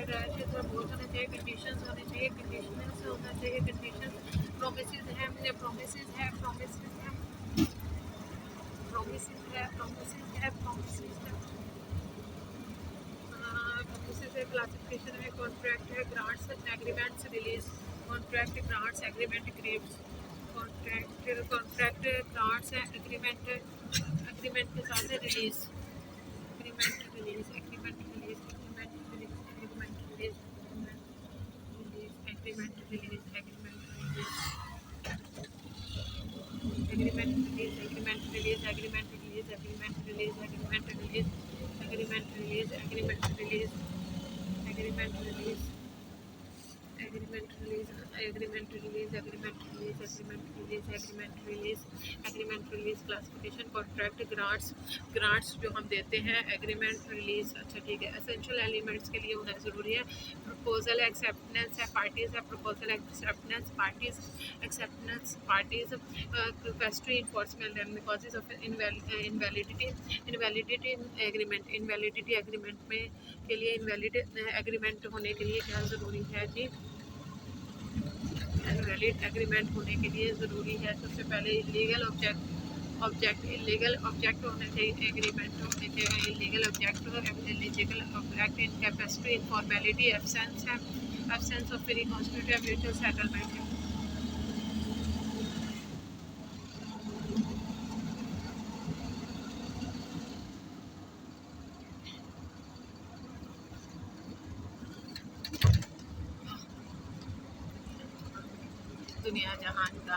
Dash बहुत होना चाहिए, कंडीशंस होने चाहिए, कंडीशनल्स होना चाहिए, कंडीशन प्रोमिसेस है, प्रोमिसेस है, प्रोमिसेस है, प्रोमिसेस है, प्रोमिसेस है, प्रोमिसेस है, प्रोमिसेस है, क्लासिफिकेशन है, कॉन्ट्रैक्ट है, grants agreements release, contract grants agreement grades, contract grants है, एग्रीमेंट एग्रीमेंट के साथ है release, agreement release, agreement release, agreement release, agreement release, agreement release, agreement release, agreement release, agreement release, agreement release, agreement release, agreement release, agreement release, agreement release, agreement release, agreement release, agreement release, agreement release, agreement release, agreement release, classification, contract, grants जो हम देते हैं, agreement release. अच्छा ठीक है, essential elements के लिए होना ज़रूरी है। प्रपोजल एक्सेप्टेंस है, पार्टीज़ है, proposal acceptance parties, acceptance parties, request enforcement and causes of invalidity, invalidity agreement, invalidity agreement में के लिए इनवैलिड एग्रीमेंट होने के लिए क्या ज़रूरी है जी, इनवैलिड एग्रीमेंट होने के लिए ज़रूरी है सबसे पहले इलीगल ऑब्जेक्ट इलीगल ऑब्जेक्ट होने चाहिए, एग्रीमेंट होने चाहिए illegal object, illegal object, incapacity, informality, absence है, absence of free constitutive mutual settlement है। दुनिया जहान का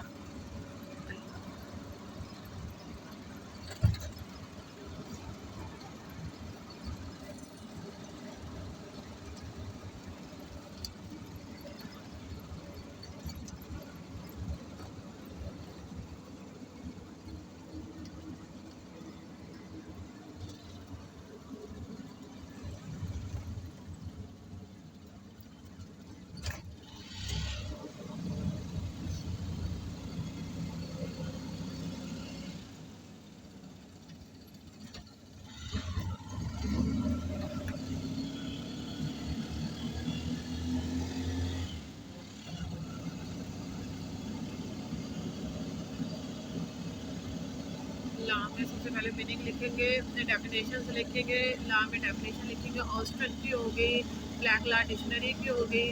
लॉ में सबसे पहले मीनिंग लिखेंगे, डेफिनेशंस लिखेंगे, लॉ में डेफिनेशन लिखेंगे, ऑस्ट्रन की हो गई, ब्लैक लॉ डिक्शनरी की हो गई,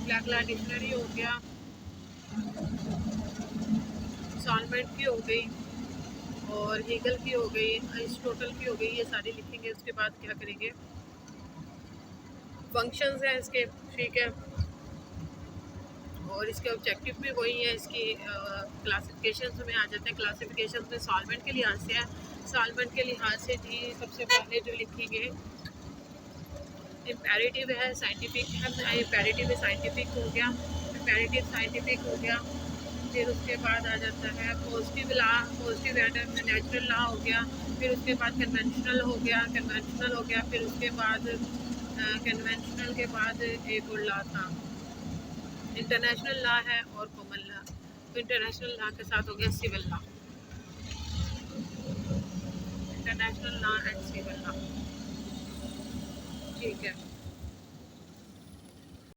ब्लैक लॉ डिक्शनरी हो गया, सॉल्वेंट की हो गई और हीगल की हो गई, अरिस्टोटल की हो गई, ये सारी लिखेंगे। उसके बाद क्या करेंगे, फंक्शंस हैं इसके, ठीक है, और इसके ऑब्जेक्टिव भी वही है। इसकी क्लासिफिकेशंस में आ जाते हैं, क्लासिफिकेशंस में सॉल्वेंट के लिहाज से है, सॉल्वेंट के लिहाज से जी सबसे पहले जो लिखेंगे इम्पेरेटिव है, साइंटिफिक है, इम्पेरेटिव साइंटिफिक हो गया, इम्पेरेटिव साइंटिफिक हो गया, फिर उसके बाद आ जाता है positive law, positive and natural law हो गया, फिर उसके बाद कन्वेंशनल हो गया, कन्वेंशनल हो गया, फिर उसके बाद कन्वेंशनल के बाद एक और लॉ था, इंटरनेशनल लॉ है और कॉमन लॉ। तो इंटरनेशनल लॉ के साथ हो गया civil law, international law and civil law, ठीक है।